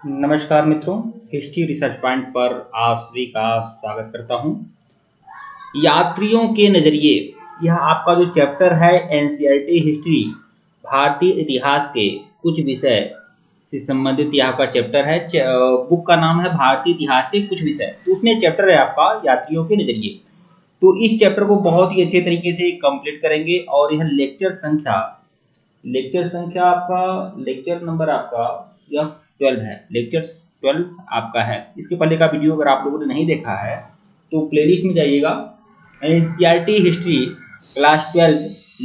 नमस्कार मित्रों, history research point पर आप सभी का स्वागत करता हूं। यात्रियों के नजरिए, यह आपका जो चैप्टर है एनसीईआरटी हिस्ट्री, भारतीय इतिहास के कुछ विषय से संबंधित यह आपका चैप्टर है। बुक का नाम है भारतीय इतिहास के कुछ विषय। तो उसमें चैप्टर है आपका यात्रियों के नजरिए। तो इस चैप्टर को बहुत ही अच्छे तरीके से कंप्लीट करेंगे और यह लेक्चर संख्या आपका, लेक्चर नंबर आपका यह 12 है। लेक्चर 12 आपका है। इसके पहले का वीडियो अगर आप लोगों ने नहीं देखा है तो प्लेलिस्ट में जाइएगा, NCERT history class 12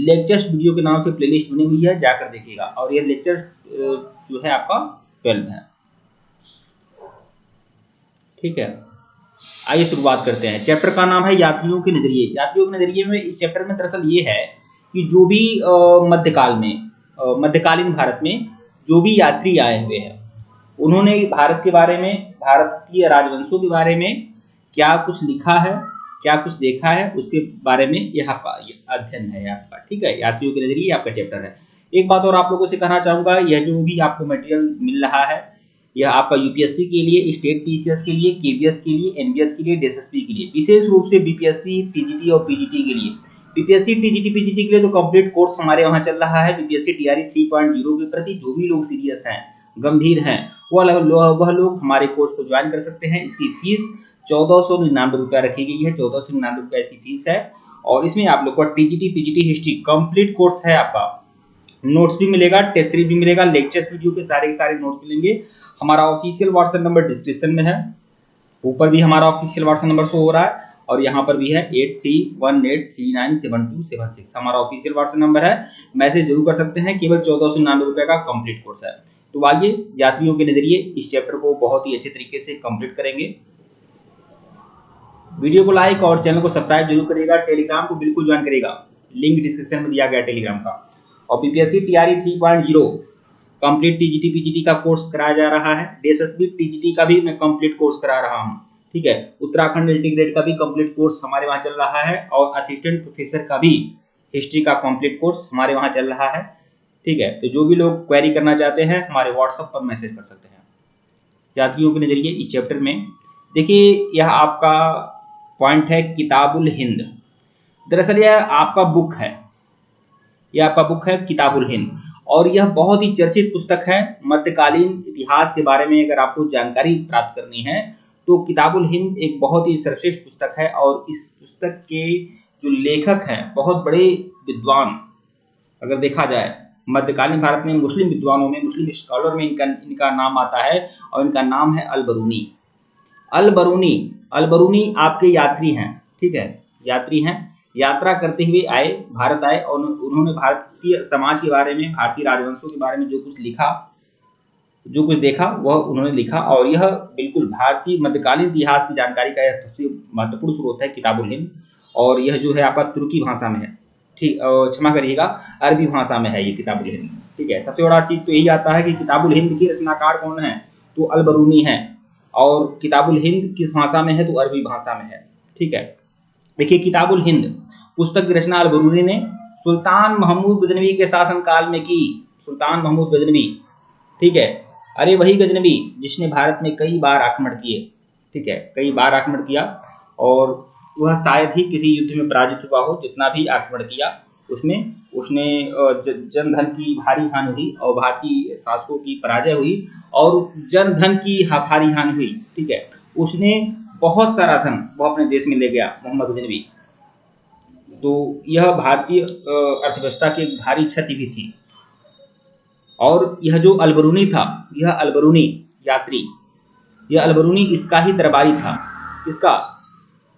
lectures video के नाम से प्लेलिस्ट बनी हुई है, जाकर देखिएगा। और यह लेक्चर जो है आपका 12 है। ठीक है, आइए शुरुआत करते हैं। चैप्टर का नाम है यात्रियों के नजरिए। यात्रियों के नजरिए में इस चैप्टर में दरअसल ये है कि जो भी मध्यकालीन भारत में जो भी यात्री आए हुए हैं, उन्होंने भारत के बारे में, भारतीय राजवंशों के बारे में क्या कुछ लिखा है, क्या कुछ देखा है, उसके बारे में यह आपका अध्ययन है आपका। ठीक है, यात्रियों के नजरिए आपका चैप्टर है। एक बात और आप लोगों से कहना चाहूंगा, यह जो भी आपको मटेरियल मिल रहा है, यह आपका यूपीएससी के लिए, स्टेट पीसीएस के लिए, केवीएस के लिए, एनबीएस के लिए, डीएसएसपी के लिए, विशेष रूप से बीपीएससी, टीजीटी और पीजीटी के लिए। बीपीएससी, टीजीटी, पीजीटी के लिए तो कंप्लीट कोर्स हमारे वहां चल रहा है। बीपीएससी टीआरई 3.0 के प्रति जो भी लोग सीरियस हैं, गंभीर हैं, वह लोग हमारे कोर्स को ज्वाइन कर सकते हैं। इसकी फीस 1499 रुपया रखी गई है। 1499 रुपया इसकी फीस है। और इसमें आप लोग को TGT, PGT history complete course है आपका। नोट्स भी मिलेगा, टेस्ट सीरीज भी मिलेगा, लेक्चर्स वीडियो के सारे नोट्स मिलेंगे। हमारा ऑफिशियल व्हाट्सएप नंबर डिस्क्रिप्शन में है। ऊपर भी हमारा ऑफिशियल व्हाट्सएप नंबर शो हो रहा है और यहाँ पर भी है 8318397276 हमारा ऑफिशियल व्हाट्सएप नंबर है। मैसेज जरूर कर सकते हैं। केवल 1499 रुपये का कंप्लीट कोर्स है। तो आइए यात्रियों के नजरिए इस चैप्टर को बहुत ही अच्छे तरीके से कंप्लीट करेंगे। वीडियो को लाइक और चैनल को सब्सक्राइब जरूर करिएगा। टेलीग्राम को बिल्कुल ज्वाइन करेगा, लिंक डिस्क्रिप्शन में दिया गया टेलीग्राम का। और BPSC TRE 3.0 complete TGT PGT का कोर्स कराया जा रहा है। डीएसएसबी टीजीटी का भी मैं कंप्लीट कोर्स करा रहा हूं। ठीक है, उत्तराखंड इंटीग्रेट का भी कंप्लीट कोर्स हमारे वहां चल रहा है और असिस्टेंट प्रोफेसर का भी हिस्ट्री का कंप्लीट कोर्स हमारे वहां चल रहा है। ठीक है, तो जो भी लोग क्वेरी करना चाहते हैं हमारे व्हाट्सएप पर मैसेज कर सकते हैं। यात्रियों के नजरिए इस चैप्टर में देखिए, यह आपका पॉइंट है किताबुल हिंद। दरअसल यह आपका बुक है, यह आपका बुक है किताबुल हिंद, और यह बहुत ही चर्चित पुस्तक है। मध्यकालीन इतिहास के बारे में अगर आपको जानकारी प्राप्त करनी है तो किताबुल हिंद एक बहुत ही सर्वश्रेष्ठ पुस्तक है। और इस पुस्तक के जो लेखक हैं बहुत बड़े विद्वान, अगर देखा जाए मध्यकालीन भारत में मुस्लिम विद्वानों में, मुस्लिम स्कॉलर में इनका नाम आता है और इनका नाम है अल-बरूनी। अल-बरूनी आपके यात्री हैं। ठीक है, यात्री हैं, यात्रा करते हुए आए, भारत आए और उन्होंने भारतीय समाज के बारे में, भारतीय राजवंशों के बारे में जो कुछ लिखा, जो कुछ देखा, वह उन्होंने लिखा। और यह बिल्कुल भारतीय मध्यकालीन इतिहास की जानकारी का यह सबसे महत्वपूर्ण स्रोत है किताबुल हिंद। और यह जो है आपका तुर्की भाषा में है। ठीक, क्षमा करिएगा, अरबी भाषा में है ये किताबुल हिंद। ठीक है, सबसे बड़ा चीज तो यही आता है कि किताबुल हिंद के रचनाकार कौन है, तो अल-बरूनी है। और किताबुल हिंद किस भाषा में है, तो अरबी भाषा में है। ठीक है, देखिए किताबुल हिंद पुस्तक की रचना अल-बरूनी ने सुल्तान महमूद गजनवी के शासनकाल में की। सुल्तान महमूद गजनवी, ठीक है, अरे वही गजनवी जिसने भारत में कई बार आक्रमण किए। ठीक है, कई बार आक्रमण किया और वह शायद ही किसी युद्ध में पराजित हुआ हो। जितना भी आक्रमण किया उसमें उसने जन धन की भारी हानि हुई और भारतीय शासकों की पराजय हुई और जन धन की भारी हानि हुई। ठीक है, उसने बहुत सारा धन वो अपने देश में ले गया, मोहम्मद गजनवी। तो यह भारतीय अर्थव्यवस्था की एक भारी क्षति भी थी। और यह जो अल-बरूनी था, यह अल-बरूनी यात्री, यह अल-बरूनी इसका ही दरबारी था। इसका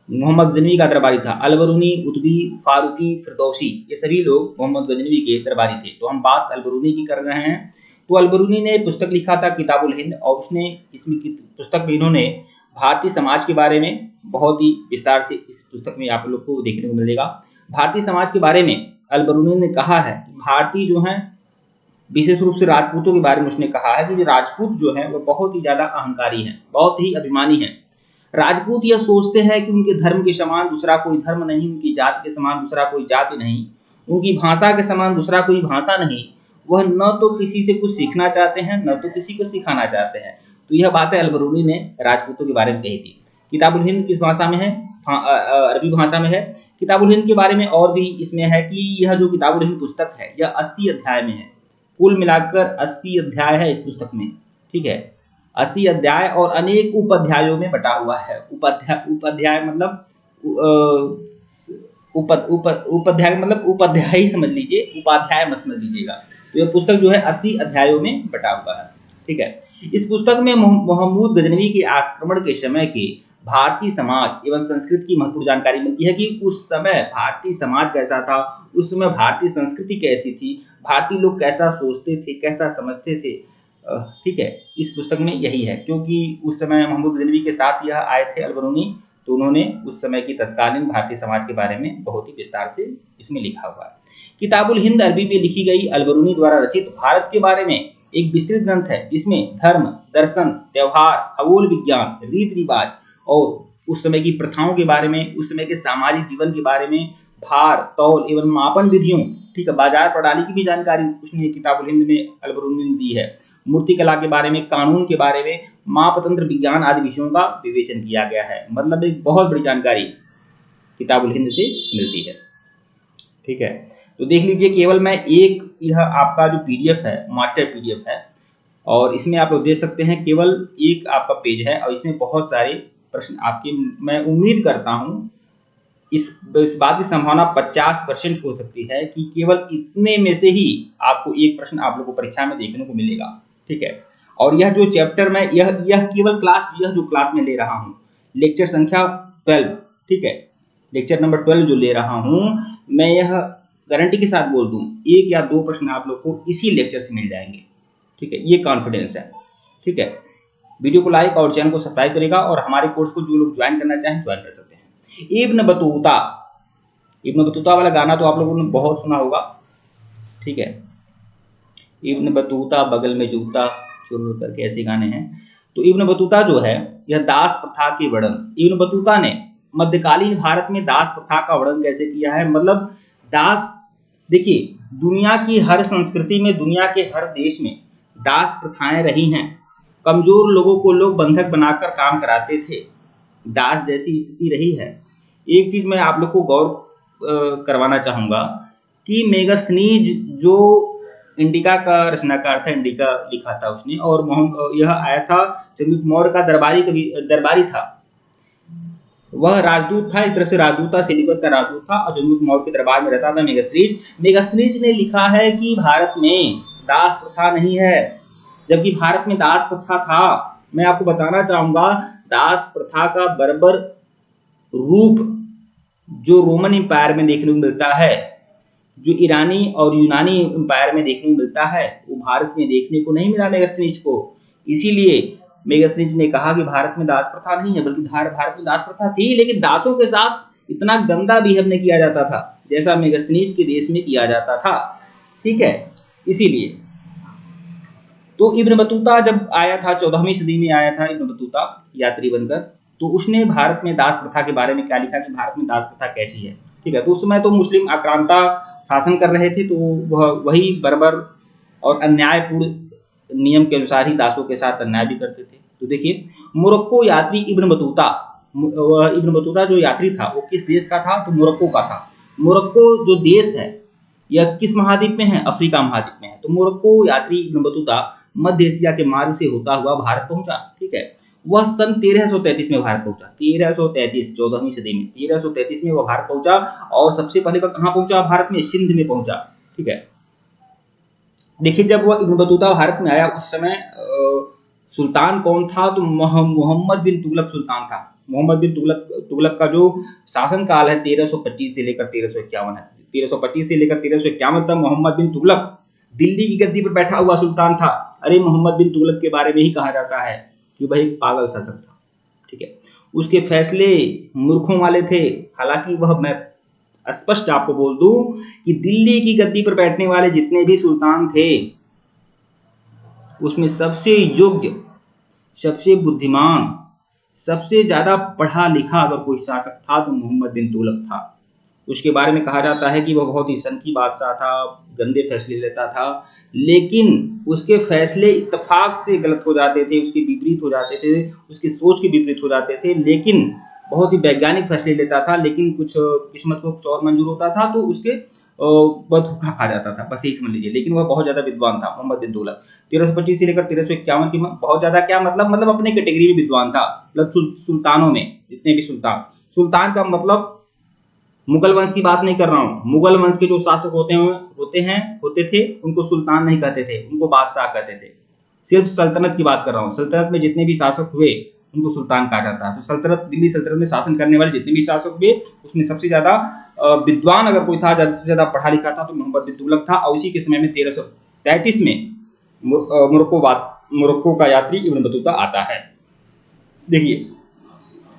मोहम्मद गजनवी का दरबारी था। अल-बरूनी, उतबी, फारूकी, फिरदौसी, ये सभी लोग मोहम्मद गजनवी के दरबारी थे। तो हम बात अल-बरूनी की कर रहे हैं। तो अल-बरूनी ने पुस्तक लिखा था किताबुल हिंद और उसने इसमें पुस्तक में इन्होंने भारतीय समाज के बारे में बहुत ही विस्तार से इस पुस्तक में आप लोग को देखने को मिलेगा। भारतीय समाज के बारे में अल-बरूनी ने कहा है कि भारतीय जो हैं, विशेष रूप से राजपूतों के बारे में उसने कहा है कि राजपूत जो हैं वो बहुत ही ज्यादा अहंकारी हैं, बहुत ही अभिमानी हैं। राजपूत यह सोचते हैं कि उनके धर्म के समान दूसरा कोई धर्म नहीं, उनकी जाति के समान दूसरा कोई जाति नहीं, उनकी भाषा के समान दूसरा कोई भाषा नहीं। वह न तो किसी से कुछ सीखना चाहते हैं, न तो किसी को सिखाना चाहते हैं। तो यह बातें अलबरूनी ने राजपूतों के बारे में कही थी। किताबुल हिंद किस भाषा में है? अरबी भाषा में है। किताबुल हिंद के बारे में और भी इसमें है कि यह जो किताबुल हिंद पुस्तक है यह 80 अध्याय में है। कुल मिलाकर 80 अध्याय है इस पुस्तक में, ठीक है। 80 अध्याय और अनेक उपाध्यायों में बटा हुआ है। उपाध्याय मतलब उपाध्याय मतलब उपाध्याय ही समझ लीजिए, उपाध्याय मत समझ लीजिएगा। तो यह पुस्तक जो है 80 अध्यायों में बटा हुआ है, ठीक है। इस पुस्तक में महमूद गजनवी के आक्रमण के समय के भारतीय समाज एवं संस्कृति की महत्वपूर्ण जानकारी मिलती है कि उस समय भारतीय समाज कैसा था, उस समय भारतीय संस्कृति कैसी थी, भारतीय लोग कैसा सोचते थे, कैसा समझते थे, ठीक है। इस पुस्तक में यही है, क्योंकि उस समय महमूद गजनवी के साथ यह आए थे अलबरूनी, तो उन्होंने उस समय की तत्कालीन भारतीय समाज के बारे में बहुत ही विस्तार से इसमें लिखा हुआ है। किताबुल हिंद अरबी में लिखी गई अलबरूनी द्वारा रचित भारत के बारे में एक विस्तृत ग्रंथ है, जिसमें धर्म, दर्शन, त्योहार, खगोल विज्ञान, रीति रिवाज और उस समय की प्रथाओं के बारे में, उस समय के सामाजिक जीवन के बारे में, भार, तौल एवं मापन विधियों, ठीक है, बाजार प्रणाली की भी जानकारी उसने किताबुल हिंद में अलबरूनी ने दी है। मूर्ति कला के बारे में, कानून के बारे में, मापतंत्र विज्ञान आदि विषयों का विवेचन किया गया है। मतलब एक बहुत बड़ी जानकारी किताबुल हिंद से मिलती है, ठीक है। तो देख लीजिए, केवल मैं एक, यह आपका जो पीडीएफ है मास्टर पीडीएफ है, और इसमें आप लोग देख सकते हैं केवल एक आपका पेज है और इसमें बहुत सारे प्रश्न आपके, मैं उम्मीद करता हूं इस बात की संभावना 50% हो सकती है कि केवल इतने में से ही आपको एक प्रश्न आप लोग को परीक्षा में देखने को मिलेगा, ठीक है। और यह जो चैप्टर में यह केवल क्लास, यह जो क्लास में ले रहा हूं लेक्चर संख्या 12, ठीक है, लेक्चर नंबर 12 जो ले रहा हूं मैं, यह गारंटी के साथ बोल दूं 1 या 2 प्रश्न आप लोग को इसी लेक्चर से मिल जाएंगे, ठीक है, ये कॉन्फिडेंस है, ठीक है। वीडियो को लाइक और चैनल को सब्सक्राइब करेगा, और हमारे कोर्स को जो लोग ज्वाइन करना चाहें ज्वाइन कर सकते हैं। इब्न बतूता वाला गाना तो आप लोगों ने बहुत सुना होगा, ठीक है। इब्न बतूता बगल में जूता चुर करके ऐसे गाने हैं। तो इब्न बतूता जो है यह दास प्रथा के वर्णन, इब्न बतूता ने मध्यकालीन भारत में दास प्रथा का वर्णन कैसे किया है। मतलब दास, देखिए दुनिया की हर संस्कृति में, दुनिया के हर देश में दास प्रथाएं रही हैं। कमजोर लोगों को लोग बंधक बनाकर काम कराते थे, दास जैसी स्थिति रही है। एक चीज मैं आप लोग को गौर करवाना चाहूंगा कि मेगास्थनीज जो इंडिका का रचनाकार था, इंडिका लिखा था उसने, और यह आया था चंद्रगुप्त मौर्य का दरबारी था। वह राजदूत था, एक तरह से राजदूत था, सिलिबस का राजदूत था, और चंद्रगुप्त मौर्य के दरबार में रहता था मेगास्थनीज ने लिखा है कि भारत में दास प्रथा नहीं है, जबकि भारत में दास प्रथा था। मैं आपको बताना चाहूंगा, दास प्रथा का बर्बर रूप जो रोमन एम्पायर में देखने को मिलता है, जो ईरानी और यूनानी एम्पायर में देखने को मिलता है, वो भारत में देखने को नहीं मिला मेगास्थनीज को। इसीलिए मेगास्थनीज ने कहा कि भारत में दास प्रथा नहीं है, बल्कि भारत में दास प्रथा थी, लेकिन दासों के साथ इतना गंदा बिहेव नहीं किया जाता था जैसा मेगास्थनीज के देश में किया जाता था, ठीक है। इसीलिए तो इब्न बतूता जब आया था, 14वीं सदी में आया था इब्न बतूता यात्री बनकर, तो उसने भारत में दास प्रथा के बारे में क्या लिखा कि भारत में दास प्रथा कैसी है, ठीक है। तो उस समय तो मुस्लिम आक्रांता शासन कर रहे थे, तो वह वही बर्बर और अन्यायपूर्ण नियम के अनुसार ही दासों के साथ अन्याय भी करते थे। तो देखिए, मोरक्को यात्री इब्न बतूता जो यात्री था वो किस देश का था, तो मोरक्को का था। मोरक्को जो देश है यह किस महाद्वीप में है, अफ्रीका महाद्वीप में है। तो मोरक्को यात्री इब्न बतूता मध्य एशिया के मार्ग से होता हुआ भारत पहुंचा, ठीक है। वह सन 1333 में भारत पहुंचा, 1333, 14वीं सदी में 1333 में वह भारत पहुंचा, और सबसे पहले वह कहां पहुंचा भारत में, सिंध में पहुंचा, ठीक है। देखिए, जब वह इब्न बतूता भारत में आया उस समय सुल्तान कौन था, तो मोहम्मद बिन तुगलक सुल्तान था। मोहम्मद बिन तुगलक का जो शासन काल है 1325 से लेकर 1351 है। 1325 से लेकर 1351 तक मोहम्मद बिन तुगलक दिल्ली की गद्दी पर बैठा हुआ सुल्तान था। अरे मोहम्मद बिन तुगलक के बारे में ही कहा जाता है कि वह एक पागल शासक था, ठीक है। उसके फैसले मूर्खों वाले थे। हालांकि वह, मैं स्पष्ट आपको बोल दूं कि दिल्ली की गद्दी पर बैठने वाले जितने भी सुल्तान थे उसमें सबसे योग्य, सबसे बुद्धिमान, सबसे ज्यादा पढ़ा लिखा अगर कोई शासक था तो मोहम्मद बिन तुगलक था। उसके बारे में कहा जाता है कि वह बहुत ही सनकी बादशाह था, गंदे फैसले लेता था, लेकिन उसके फैसले इत्तेफाक से गलत हो जाते थे, उसके विपरीत हो जाते थे, उसकी सोच के विपरीत हो जाते थे, लेकिन बहुत ही वैज्ञानिक फैसले लेता था, लेकिन कुछ किस्मत को कुछ और मंजूर होता था तो उसके बहुत धोखा खा जाता था, बस यही समझ लीजिए। लेकिन वह बहुत ज्यादा विद्वान था मोहम्मद बिन तुगलक। 1325 से लेकर 1351 की बहुत ज्यादा क्या मतलब अपने कैटेगरी में विद्वान था। मतलब सुल्तानों में जितने भी सुल्तान का मतलब मुगल वंश की बात नहीं कर रहा हूँ। मुगल वंश के जो शासक होते थे उनको सुल्तान नहीं कहते थे, उनको बादशाह कहते थे। सिर्फ सल्तनत की बात कर रहा हूँ। सल्तनत में जितने भी शासक हुए उनको सुल्तान कहा जाता है। तो सल्तनत, दिल्ली सल्तनत में शासन करने वाले जितने भी शासक हुए उसमें सबसे ज्यादा विद्वान अगर कोई था, सबसे ज्यादा पढ़ा लिखा था तो मोहम्मद बिन तुगलक था। और उसी के समय में 1333 में मोरक्को का यात्री इब्न बतूता आता है। देखिए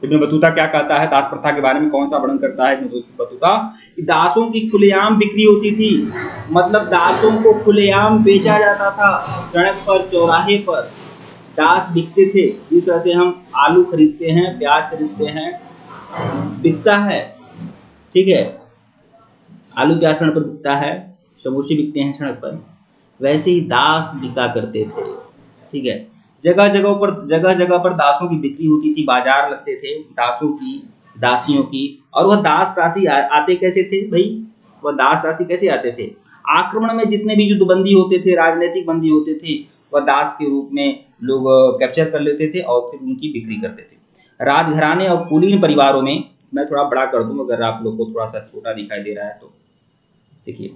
इब्न बतूता क्या कहता है दास प्रथा के बारे में, कौन सा वर्णन करता है इब्न बतूता। दासों की खुलेआम बिक्री होती थी, मतलब दासों को खुलेआम बेचा जाता था। सड़क पर, चौराहे पर दास बिकते थे। जिस तरह से हम आलू खरीदते हैं, प्याज खरीदते हैं, बिकता है, ठीक है, आलू प्याज सड़क पर बिकता है, समोसे बिकते हैं सड़क पर, वैसे ही दास बिका करते थे, ठीक है। जगह जगह पर दासों की बिक्री होती थी, बाजार लगते थे दासों की, दासियों की। और वह दास दासी आते कैसे थे भाई, वह दास दासी कैसे आते थे? आक्रमण में जितने भी युद्धबंदी होते थे, राजनीतिक बंदी होते थे, वह दास के रूप में लोग कैप्चर कर लेते थे और फिर उनकी बिक्री करते थे। राजघराने और कुलीन परिवारों में, मैं थोड़ा बड़ा कर दूं अगर आप लोग को थोड़ा सा छोटा दिखाई दे रहा है तो देखिए,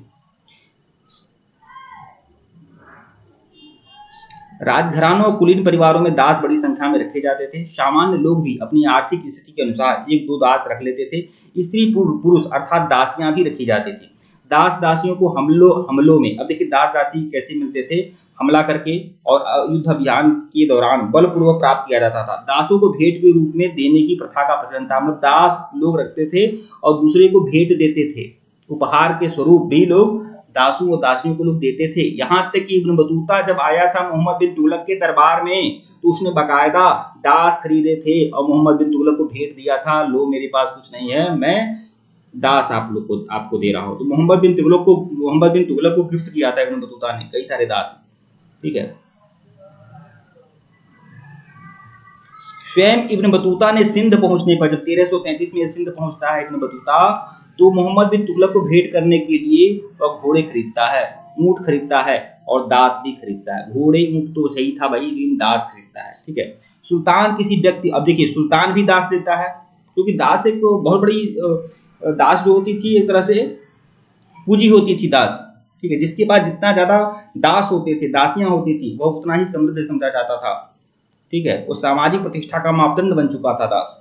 राजघरानों और कुलीन परिवारों में दास बड़ी संख्या में रखे जाते थे। सामान्य लोग भी अपनी आर्थिक स्थिति के अनुसार एक दो दास रख लेते थे। स्त्री पुरुष अर्थात दासियां भी रखी जाती थी। दास दासियों को हमलों में, अब देखिए दास दासी कैसे मिलते थे, हमला करके और युद्ध अभियान के दौरान बलपूर्वक प्राप्त किया जाता था। दासों को भेंट के रूप में देने की प्रथा का प्रचलन था। मतलब दास लोग रखते थे और दूसरे को भेंट देते थे, उपहार के स्वरूप भी लोग दासों और दासियों को लोग देते थे। यहाँ तक कि इब्न बतूता जब आया था मोहम्मद बिन तुगलक के दरबार में तो उसने बकायदा दास खरीदे थे और मोहम्मद बिन तुगलक को भेंट दिया था, लो मेरे पास कुछ नहीं है, मैं दास आपको दे रहा हूं। तो मोहम्मद बिन तुगलक को गिफ्ट किया था इब्न बतूता ने कई सारे दास, ठीक है। स्वयं इब्न बतूता ने सिंध पहुंचने पर, जब 1333 में सिंध पहुंचता है इब्न बतूता, तो मोहम्मद बिन तुगलक को भेंट करने के लिए वह घोड़े खरीदता है, ऊंट खरीदता है और दास भी खरीदता है। घोड़े ऊंट तो सही था भाई, लेकिन दास खरीदता है, ठीक है। सुल्तान किसी व्यक्ति, अब देखिए सुल्तान भी दास देता है, क्योंकि दास एक बहुत बड़ी दास जो होती थी एक तरह से पूंजी होती थी दास, ठीक है। जिसके पास जितना ज्यादा दास होते थे, दासियां होती थी, वह उतना ही समृद्ध समझा जाता था, ठीक है। वो सामाजिक प्रतिष्ठा का मापदंड बन चुका था दास,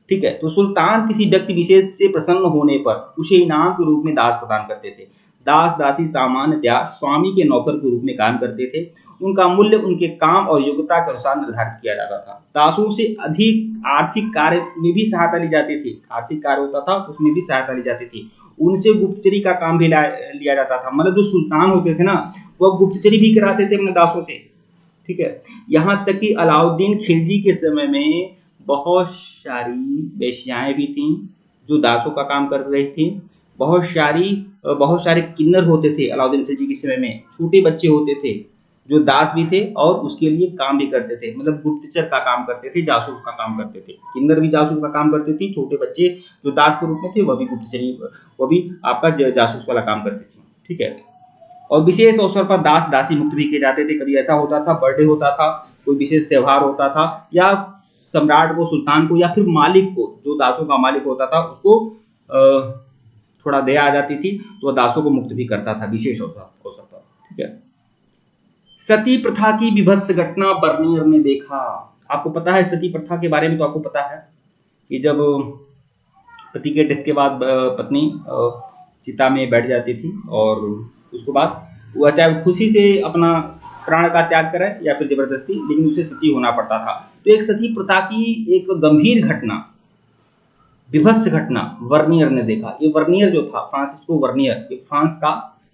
ठीक है। तो सुल्तान किसी व्यक्ति विशेष से प्रसन्न होने पर उसे इनाम के रूप में दास प्रदान करते थे। दास दासी सामान्यतया स्वामी के नौकर के रूप में काम करते थे। उनका मूल्य उनके काम और योग्यता के अनुसार निर्धारित किया जाता था। दासों से अधिक आर्थिक कार्य में भी सहायता ली जाती थी, आर्थिक कार्य होता था उसमें भी सहायता ली जाती थी। उनसे गुप्तचरी का काम भी लिया जाता था। मतलब जो सुल्तान होते थे ना, वह गुप्तचरी भी कराते थे अपने दासों से, ठीक है। यहाँ तक कि अलाउद्दीन खिलजी के समय में बहुत सारी वेश्याएं भी थीं जो दासों का काम कर रही थी। बहुत सारे किन्नर होते थे अलाउद्दीन खिलजी के समय में, छोटे बच्चे होते थे जो दास भी थे और उसके लिए काम भी करते थे। मतलब गुप्तचर का काम करते थे, जासूस का काम करते थे। किन्नर भी जासूस का काम करते थे, छोटे बच्चे जो दास के रूप में थे वह भी गुप्तचरी, वह भी आपका जासूस वाला काम करते थे, ठीक है। और विशेष अवसर पर दास दासी मुक्त भी किए जाते थे। कभी ऐसा होता था, बर्थडे होता था, कोई विशेष त्योहार होता था, या सम्राट को, सुल्तान को, या फिर मालिक को, जो दासों का मालिक होता था उसको थोड़ा दया आ जाती थी तो वह दासों को मुक्त भी करता था विशेष अवसर पर, ठीक है। सती प्रथा की विभत्स घटना बर्नियर ने देखा। आपको पता है सती प्रथा के बारे में, तो आपको पता है कि जब पति के डेथ के बाद पत्नी चिता में बैठ जाती थी और उसके बाद वह चाहे खुशी से अपना प्राण का त्याग करे या फिर जबरदस्ती, लेकिन उसे सती होना पड़ता था। तो एक सती प्रथा की एक गंभीर घटना, विभत्स घटना वर्नियर ने देखा। ये वर्नियर जो था, फ्रांसिस्को वर्नियर, ये फ्रांस का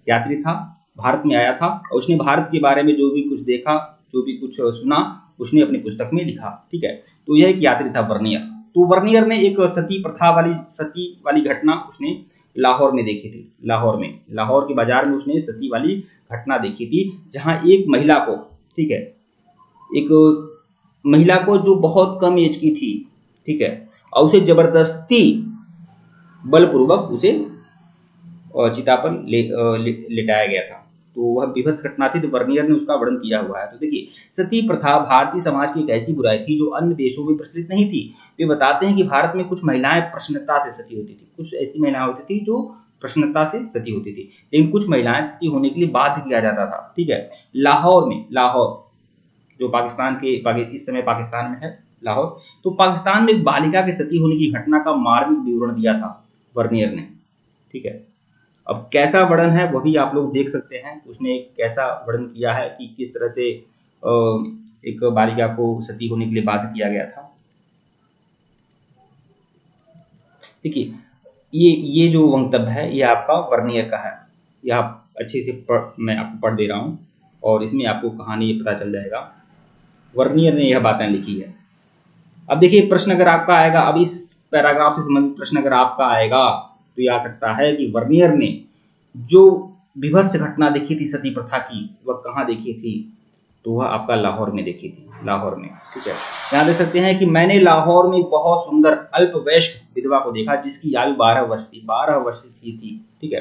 यात्री था, भारत में आया था और उसने भारत के बारे में जो भी कुछ देखा, जो भी कुछ सुना, उसने अपनी पुस्तक में लिखा, ठीक है। तो यह एक यात्री था वर्नियर। तो वर्नियर ने एक सती वाली घटना उसने लाहौर में देखी थी। लाहौर के बाजार में उसने सती वाली घटना देखी थी, जहां एक महिला को, ठीक है, एक महिला को जो बहुत कम एज की थी, ठीक है, और उसे जबरदस्ती बलपूर्वक उसे चिता पर लेटाया गया था। तो वह विभत्स घटना थी, तो वर्नियर ने उसका वर्णन किया हुआ है। तो देखिए, सती प्रथा भारतीय समाज की एक ऐसी बुराई थी जो अन्य देशों में प्रचलित नहीं थी। वे बताते हैं कि भारत में कुछ महिलाएं प्रसन्नता से सती होती थी, कुछ ऐसी महिलाएं होती थी जो प्रसन्नता से सती होती थी, लेकिन कुछ महिलाएं सती होने के लिए बाध्य किया जाता था। ठीक है, लाहौर जो इस समय पाकिस्तान में है, लाहौर, तो पाकिस्तान में एक बालिका के सती होने की घटना का मार्मिक विवरण दिया था वर्नियर ने। ठीक है, अब कैसा वर्णन है वह भी आप लोग देख सकते हैं। उसने कैसा वर्णन किया है कि किस तरह से एक बालिका को सती होने के लिए बाध्य किया गया था। देखिए, ये जो वक्तव्य है ये आपका वर्नियर का है। यह आप अच्छे से मैं आपको पढ़ दे रहा हूँ और इसमें आपको कहानी पता चल जाएगा। वर्नियर ने यह बातें लिखी है। अब देखिए, प्रश्न अगर आपका आएगा, अब इस पैराग्राफ से संबंधित प्रश्न अगर आपका आएगा तो ये आ सकता है कि वर्नियर ने जो विभत्स घटना देखी थी सती प्रथा की, वह कहाँ देखी थी? तो वह आपका लाहौर में देखी थी, लाहौर में। ठीक है, यहाँ देख सकते हैं कि मैंने लाहौर में एक बहुत सुंदर अल्पवयस्क विधवा को देखा जिसकी आयु 12 वर्ष थी। 12 वर्ष की थी, ठीक है,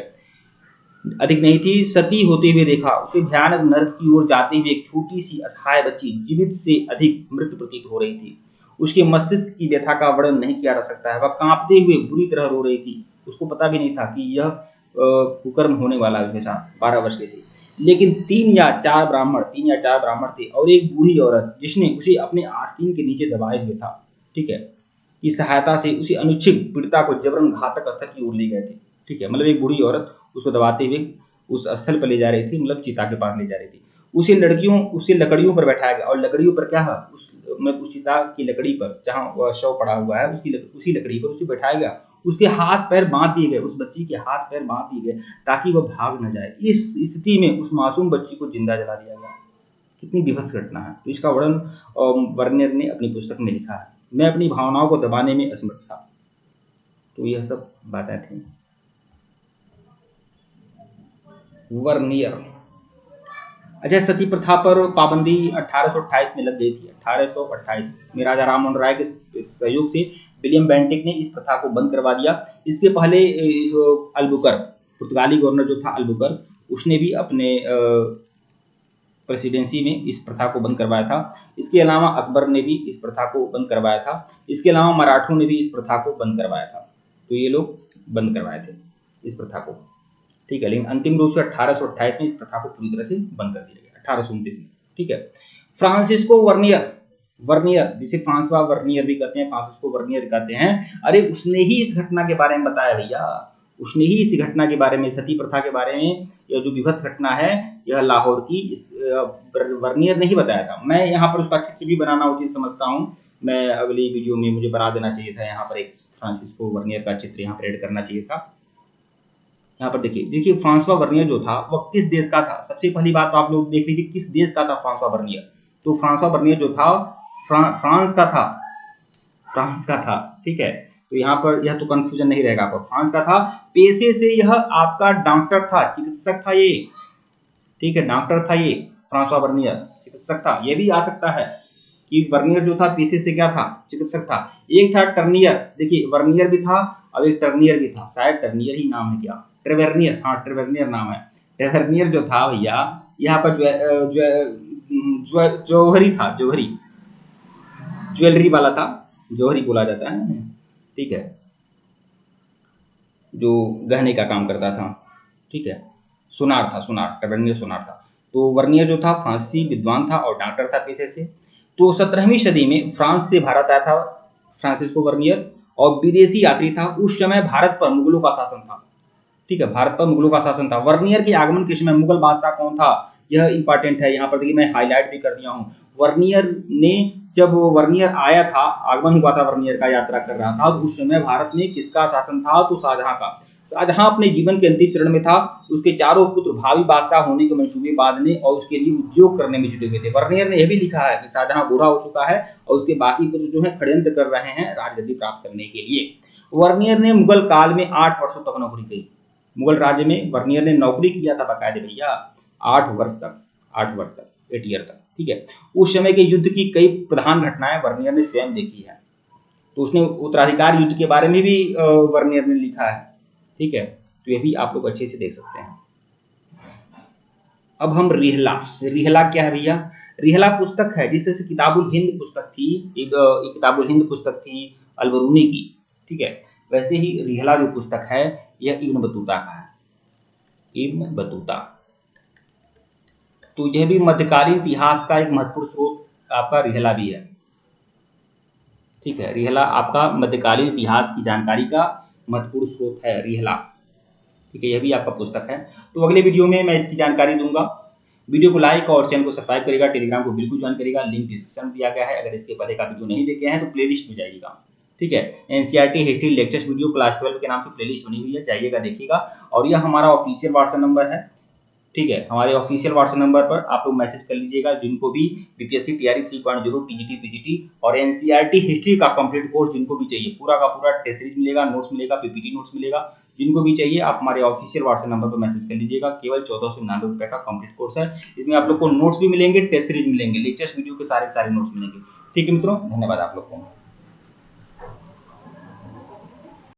अधिक नहीं थी। सती होते हुए देखा, उसे भयानक नरक की ओर जाते हुए एक छोटी सी असहाय बच्ची जीवित से अधिक मृत प्रतीत हो रही थी। उसके मस्तिष्क की व्यथा का वर्णन नहीं किया जा सकता है। वह कांपते हुए बुरी तरह रो रही थी। उसको पता भी नहीं था कि यह कुकर्म होने वाला है उसके साथ। 12 वर्ष की थी, लेकिन 3 या 4 ब्राह्मण थे और एक बूढ़ी औरत जिसने उसे अपने आस्तीन के नीचे दबाए हुए था, ठीक है, की सहायता से उसी अनुच्छिक पीड़िता को जबरन घातक स्थल की ओर ले गए थे। ठीक है, मतलब एक बूढ़ी औरत उसको दबाते हुए उस स्थल पर ले जा रही थी, मतलब चिता के पास ले जा रही थी। उसे लकड़ियों पर बैठाया गया, और लकड़ियों पर क्या है, उस चिता की लकड़ी पर जहां वह शव पड़ा हुआ है उसी लकड़ी पर उसे बैठाया गया। उसके हाथ पैर बांध दिए गए, उस बच्ची के हाथ पैर बांध दिए गए ताकि वह भाग न जाए। इस स्थिति में उस मासूम बच्ची को जिंदा जला दिया गया। कितनी विभत्स घटना है। तो इसका वर्णन वर्नियर ने अपनी पुस्तक में लिखा है। मैं अपनी भावनाओं को दबाने में असमर्थ था। तो यह सब बातें थी। वर्नियर, अच्छा, सती प्रथा पर पाबंदी 1828 में लग गई थी। 1828 में राजा राममोहन राय के सहयोग से विलियम बेंटिक ने इस प्रथा को बंद करवा दिया। इसके पहले अल्बुकर, पुर्तगाली गवर्नर जो था अल्बुकर, उसने भी अपने प्रेसिडेंसी में इस प्रथा को बंद करवाया था। इसके अलावा अकबर ने भी इस प्रथा को बंद करवाया था। इसके अलावा मराठों ने भी इस प्रथा को बंद करवाया था। तो ये लोग बंद करवाए थे इस प्रथा को। ठीक है, लेकिन अंतिम रूप से 1828 में इस प्रथा को पूरी तरह से बंद कर दिया गया, 1829 में। ठीक है, फ्रांसिस्को वर्नियर जिसे फ्रांसवा वर्नियर भी कहते हैं, फ्रांसिस्को वर्नियर कहते हैं। अरे उसने ही इस घटना के बारे में बताया भैया, उसने ही इस घटना के बारे में, सती प्रथा के बारे में, यह जो विभत्स घटना है यह लाहौर की, इस वर्नियर ने ही बताया था। मैं यहाँ पर उसका चित्र भी बनाना उचित समझता हूँ। मैं अगली वीडियो में मुझे बना देना चाहिए था, यहाँ पर एक फ्रांसिस्को वर्नियर का चित्र यहाँ पर ऐड करना चाहिए था। यहाँ पर देखिए फ्रांसवा वर्नियर जो था वह किस देश का था। सबसे पहली बात तो आप लोग देख लीजिए किस देश का था फ्रांसवा वर्नियर। तो फ्रांसवा वर्नियर जो था फ्रांस का था। ठीक है, तो यहाँ पर यह तो कंफ्यूजन नहीं रहेगा आपको, फ्रांस का था। पेशे से यह आपका डॉक्टर था, चिकित्सक था ये। ठीक है, डॉक्टर था ये फ्रांसवा वर्नियर, चिकित्सक था। यह भी आ सकता है कि वर्नियर जो था पेशे से क्या था, चिकित्सक था। एक था टर्नियर, देखिए वर्नियर भी था और एक टर्नियर भी था, शायद टर्नियर ही नाम है क्या, ट्रेवेर्नियर, हाँ ट्रेवेर्नियर नाम है। ट्रेवेर्नियर जो था भैया, यहाँ पर जौहरी था, ज्वेलरी वाला था, जौहरी बोला जाता है। ठीक है, जो गहने का काम करता था। ठीक है, सुनार था, ट्रेवेर्नियर सुनार था। तो वर्नियर जो था फ्रांसीसी विद्वान था और डॉक्टर था पेशे से। तो 17वीं सदी में फ्रांस से भारत आया था फ्रांसिस्को वर्नियर, और विदेशी यात्री था। उस समय भारत पर मुगलों का शासन था। ठीक है, भारत पर मुगलों का शासन था। वर्नियर के आगमन के समय मुगल बादशाह कौन था, यह इंपॉर्टेंट है। यहाँ पर देखिए मैं हाईलाइट भी कर दिया हूँ। जब वर्नियर आया था, आगमन हुआ था वर्नियर का, यात्रा कर रहा था, तो उस समय भारत में किसका शासन था, तो शाहजहां का। शाहजहां अपने जीवन के अंतिम चरण में था। उसके चारों पुत्र भावी बादशाह होने के मंसूबे बांधने और उसके लिए उद्योग करने में जुटे हुए थे। वर्नियर ने यह भी लिखा है कि शाहजहां बूढ़ा हो चुका है और उसके बाकी पुत्र जो है षड्यंत्र कर रहे हैं राजगद्दी प्राप्त करने के लिए। वर्नियर ने मुगल काल में 8 वर्षों तक नौकरी की। मुगल राज्य में वर्नियर ने नौकरी किया था बकायदे भैया 8 वर्ष तक, 8 वर्ष तक, 8 ईयर तक, ठीक है। उस समय के युद्ध की कई प्रधान घटनाएं वर्नियर ने स्वयं देखी है। तो उसने उत्तराधिकार युद्ध के बारे में भी वर्नियर ने लिखा है, ठीक है। तो ये भी आप लोग अच्छे से देख सकते हैं। अब हम रिहला, रिहला क्या है भैया? रिहला पुस्तक है, जिस तरह से किताबुल हिंद पुस्तक थी, एक किताबुल हिंद पुस्तक थी अलबरूनी की, ठीक है, वैसे ही रिहला जो पुस्तक है यह इब्न बतूता का है, इब्न बतूता। तो यह भी मध्यकालीन इतिहास का एक महत्वपूर्ण स्रोत आपका रिहला भी है, ठीक है। रिहला आपका मध्यकालीन इतिहास की जानकारी का महत्वपूर्ण स्रोत है रिहला, ठीक है। यह भी आपका पुस्तक है। तो अगले वीडियो में मैं इसकी जानकारी दूंगा। वीडियो को लाइक और चैनल को सब्सक्राइब करेगा, टेलीग्राम को बिल्कुल ज्वाइन करेगा, लिंक डिस्क्रिप्शन में दिया गया है। अगर इसके पहले का वीडियो नहीं देखे हैं तो प्लेलिस्ट में जाइएगा, ठीक है। NCERT history lectures video class 12 के नाम से प्लेलिस्ट बनी हुई है, जाइएगा देखिएगा। और यह हमारा ऑफिशियल व्हाट्सएप नंबर है, ठीक है। हमारे ऑफिशियल व्हाट्सएप नंबर पर आप लोग मैसेज कर लीजिएगा, जिनको भी बीपीएससी टीआरई 3.0 टीजीटी पीजीटी और एनसीईआरटी हिस्ट्री का कंप्लीट कोर्स जिनको भी चाहिए, पूरा का पूरा टेस्ट सीरीज मिलेगा, नोट्स मिलेगा, पीपीटी नोट्स मिलेगा, जिनको भी चाहिए आप हमारे ऑफिशियल व्हाट्सएप नंबर पर मैसेज कर लीजिएगा। केवल 1499 रुपए का कंप्लीट कोर्स है। इसमें आप लोग को नोट्स भी मिलेंगे, टेस्ट सीरीज मिलेंगे, लेक्चर्स वीडियो के सारे नोट्स मिलेंगे, ठीक है मित्रों। धन्यवाद आप लोग को।